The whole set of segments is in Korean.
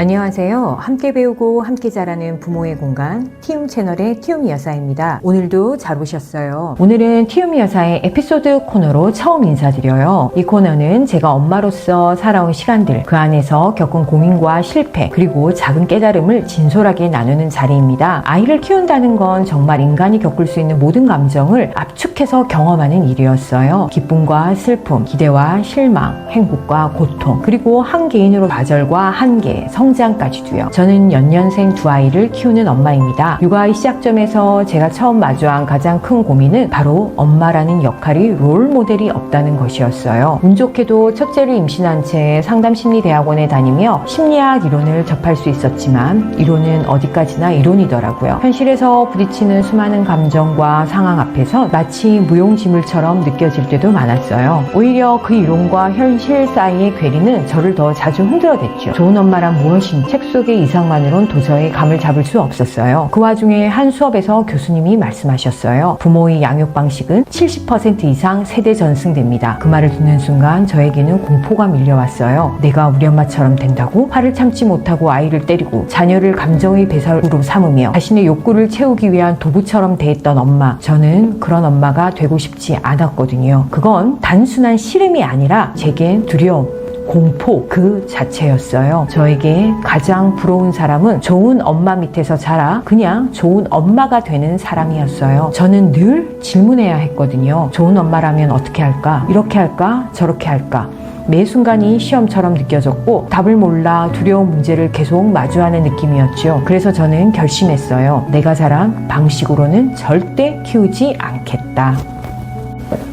안녕하세요. 함께 배우고 함께 자라는 부모의 공간 티움 채널의 티움이 여사입니다. 오늘도 잘 오셨어요. 오늘은 티움이 여사의 에피소드 코너로 처음 인사드려요. 이 코너는 제가 엄마로서 살아온 시간들, 그 안에서 겪은 고민과 실패, 그리고 작은 깨달음을 진솔하게 나누는 자리입니다. 아이를 키운다는 건 정말 인간이 겪을 수 있는 모든 감정을 압축해서 경험하는 일이었어요. 기쁨과 슬픔, 기대와 실망, 행복과 고통, 그리고 한 개인으로 좌절과 한계, 성장까지도요. 저는 연년생 두 아이를 키우는 엄마입니다. 육아의 시작점에서 제가 처음 마주한 가장 큰 고민은 바로 엄마라는 역할이 롤 모델이 없다는 것이었어요. 운 좋게도 첫째를 임신한 채 상담심리대학원에 다니며 심리학 이론을 접할 수 있었지만 이론은 어디까지나 이론이더라고요. 현실에서 부딪히는 수많은 감정과 상황 앞에서 마치 무용지물처럼 느껴질 때도 많았어요. 오히려 그 이론과 현실 사이의 괴리는 저를 더 자주 흔들어댔죠. 좋은 엄마란 무엇인지 책 속의 이상만으론 도저히 감을 잡을 수 없었어요. 그 와중에 한 수업에서 교수님이 말씀하셨어요. 부모의 양육 방식은 70% 이상 세대 전승됩니다. 그 말을 듣는 순간 저에게는 공포가 밀려왔어요. 내가 우리 엄마처럼 된다고? 화를 참지 못하고 아이를 때리고 자녀를 감정의 배설으로 삼으며 자신의 욕구를 채우기 위한 도구처럼 대했던 엄마. 저는 그런 엄마가 되고 싶지 않았거든요. 그건 단순한 싫음이 아니라 제겐 두려움, 공포 그 자체였어요. 저에게 가장 부러운 사람은 좋은 엄마 밑에서 자라 그냥 좋은 엄마가 되는 사람이었어요. 저는 늘 질문해야 했거든요. 좋은 엄마라면 어떻게 할까? 이렇게 할까? 저렇게 할까? 매 순간이 시험처럼 느껴졌고 답을 몰라 두려운 문제를 계속 마주하는 느낌이었죠. 그래서 저는 결심했어요. 내가 자란 방식으로는 절대 키우지 않겠다.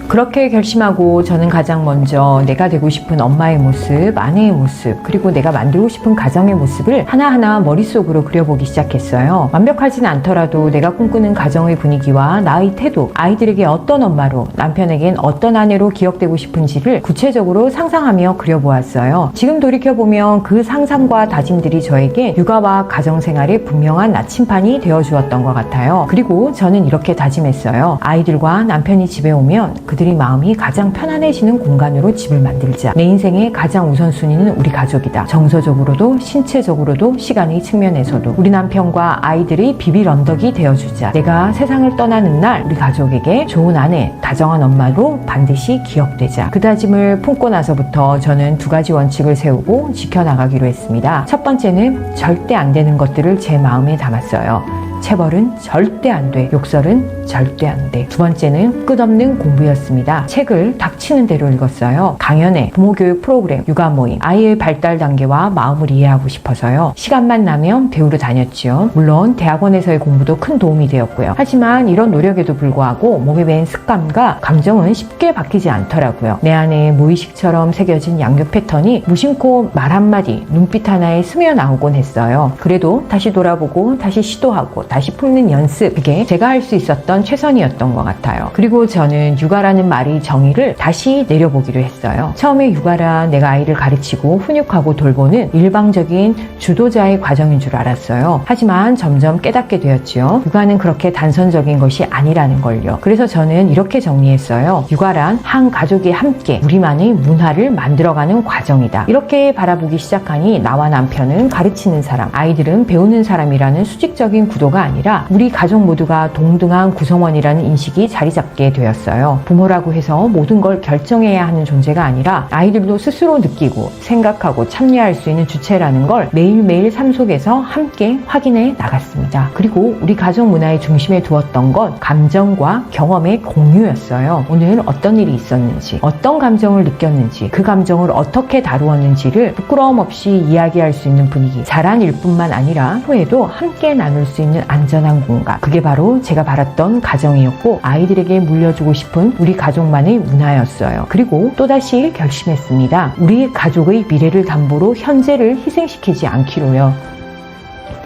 그렇게 결심하고 저는 가장 먼저 내가 되고 싶은 엄마의 모습, 아내의 모습, 그리고 내가 만들고 싶은 가정의 모습을 하나하나 머릿속으로 그려보기 시작했어요. 완벽하진 않더라도 내가 꿈꾸는 가정의 분위기와 나의 태도, 아이들에게 어떤 엄마로, 남편에겐 어떤 아내로 기억되고 싶은지를 구체적으로 상상하며 그려보았어요. 지금 돌이켜보면 그 상상과 다짐들이 저에게 육아와 가정생활에 분명한 나침판이 되어주었던 것 같아요. 그리고 저는 이렇게 다짐했어요. 아이들과 남편이 집에 오면 그들이 마음이 가장 편안해지는 공간으로 집을 만들자. 내 인생의 가장 우선순위는 우리 가족이다. 정서적으로도 신체적으로도 시간의 측면에서도 우리 남편과 아이들의 비빌 언덕이 되어주자. 내가 세상을 떠나는 날 우리 가족에게 좋은 아내, 다정한 엄마로 반드시 기억되자. 그 다짐을 품고 나서부터 저는 두 가지 원칙을 세우고 지켜나가기로 했습니다. 첫 번째는 절대 안 되는 것들을 제 마음에 담았어요. 체벌은 절대 안 돼. 욕설은 절대 안 돼. 두 번째는 끝없는 공부였습니다. 책을 닥치는 대로 읽었어요. 강연회, 부모교육 프로그램, 육아 모임, 아이의 발달 단계와 마음을 이해하고 싶어서요. 시간만 나면 배우러 다녔지요. 물론 대학원에서의 공부도 큰 도움이 되었고요. 하지만 이런 노력에도 불구하고 몸에 밴 습관과 감정은 쉽게 바뀌지 않더라고요. 내 안에 무의식처럼 새겨진 양육 패턴이 무심코 말 한마디, 눈빛 하나에 스며나오곤 했어요. 그래도 다시 돌아보고 다시 시도하고 다시 품는 연습, 그게 제가 할 수 있었던 최선이었던 것 같아요. 그리고 저는 육아라는 말의 정의를 다시 내려보기로 했어요. 처음에 육아란 내가 아이를 가르치고 훈육하고 돌보는 일방적인 주도자의 과정인 줄 알았어요. 하지만 점점 깨닫게 되었죠. 육아는 그렇게 단선적인 것이 아니라는 걸요. 그래서 저는 이렇게 정리했어요. 육아란 한 가족이 함께 우리만의 문화를 만들어가는 과정이다. 이렇게 바라보기 시작하니 나와 남편은 가르치는 사람, 아이들은 배우는 사람이라는 수직적인 구도가 아니라 우리 가족 모두가 동등한 구성원이라는 인식이 자리 잡게 되었어요. 부모라고 해서 모든 걸 결정해야 하는 존재가 아니라 아이들도 스스로 느끼고 생각하고 참여할 수 있는 주체라는 걸 매일매일 삶 속에서 함께 확인해 나갔습니다. 그리고 우리 가족 문화의 중심에 두었던 건 감정과 경험의 공유였어요. 오늘 어떤 일이 있었는지, 어떤 감정을 느꼈는지, 그 감정을 어떻게 다루었는지를 부끄러움 없이 이야기할 수 있는 분위기, 잘한 일뿐만 아니라 후에도 함께 나눌 수 있는 안전한 공간. 그게 바로 제가 바랐던 가정이었고 아이들에게 물려주고 싶은 우리 가족만의 문화였어요. 그리고 또다시 결심했습니다. 우리 가족의 미래를 담보로 현재를 희생시키지 않기로요.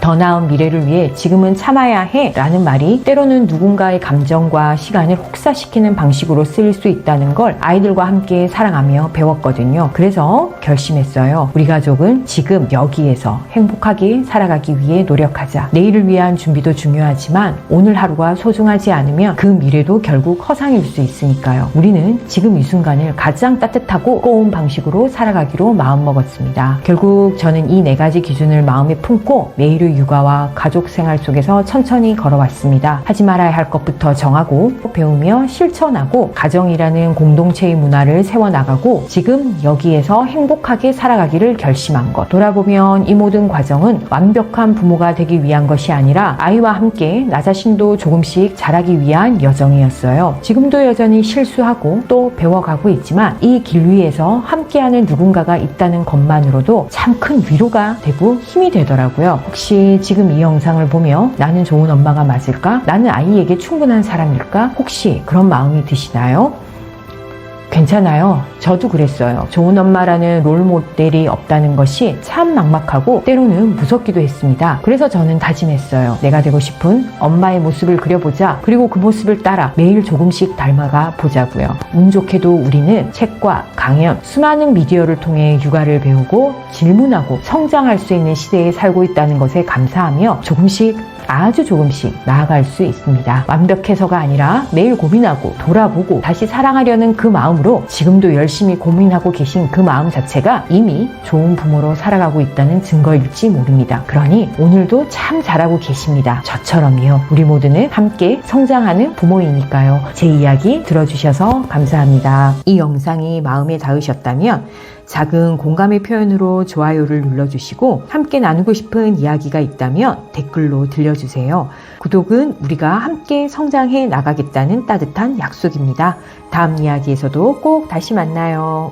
더 나은 미래를 위해 지금은 참아야 해 라는 말이 때로는 누군가의 감정과 시간을 혹사시키는 방식으로 쓰일 수 있다는 걸 아이들과 함께 사랑하며 배웠거든요. 그래서 결심했어요. 우리 가족은 지금 여기에서 행복하게 살아가기 위해 노력하자. 내일을 위한 준비도 중요하지만 오늘 하루가 소중하지 않으면 그 미래도 결국 허상일 수 있으니까요. 우리는 지금 이 순간을 가장 따뜻하고 고운 방식으로 살아가기로 마음먹었습니다. 결국 저는 이 4가지 기준을 마음에 품고 매일의 육아와 가족 생활 속에서 천천히 걸어왔습니다. 하지 말아야 할 것부터 정하고 배우며 실천하고 가정이라는 공동체의 문화를 세워나가고 지금 여기에서 행복하게 살아가기를 결심한 것. 돌아보면 이 모든 과정은 완벽한 부모가 되기 위한 것이 아니라 아이와 함께 나 자신도 조금씩 자라기 위한 여정이었어요. 지금도 여전히 실수하고 또 배워가고 있지만 이 길 위에서 함께하는 누군가가 있다는 것만으로도 참 큰 위로가 되고 힘이 되더라고요. 혹시 지금 이 영상을 보며 나는 좋은 엄마가 맞을까? 나는 아이에게 충분한 사람일까? 혹시 그런 마음이 드시나요? 괜찮아요. 저도 그랬어요. 좋은 엄마라는 롤 모델이 없다는 것이 참 막막하고 때로는 무섭기도 했습니다. 그래서 저는 다짐했어요. 내가 되고 싶은 엄마의 모습을 그려보자. 그리고 그 모습을 따라 매일 조금씩 닮아가 보자고요. 운 좋게도 우리는 책과 강연, 수많은 미디어를 통해 육아를 배우고 질문하고 성장할 수 있는 시대에 살고 있다는 것에 감사하며 조금씩 아주 조금씩 나아갈 수 있습니다. 완벽해서가 아니라 매일 고민하고 돌아보고 다시 사랑하려는 그 마음으로 지금도 열심히 고민하고 계신 그 마음 자체가 이미 좋은 부모로 살아가고 있다는 증거일지 모릅니다. 그러니 오늘도 참 잘하고 계십니다. 저처럼요. 우리 모두는 함께 성장하는 부모이니까요. 제 이야기 들어주셔서 감사합니다. 이 영상이 마음에 닿으셨다면 작은 공감의 표현으로 좋아요를 눌러주시고 함께 나누고 싶은 이야기가 있다면 댓글로 들려주세요. 구독은 우리가 함께 성장해 나가겠다는 따뜻한 약속입니다. 다음 이야기에서도 꼭 다시 만나요.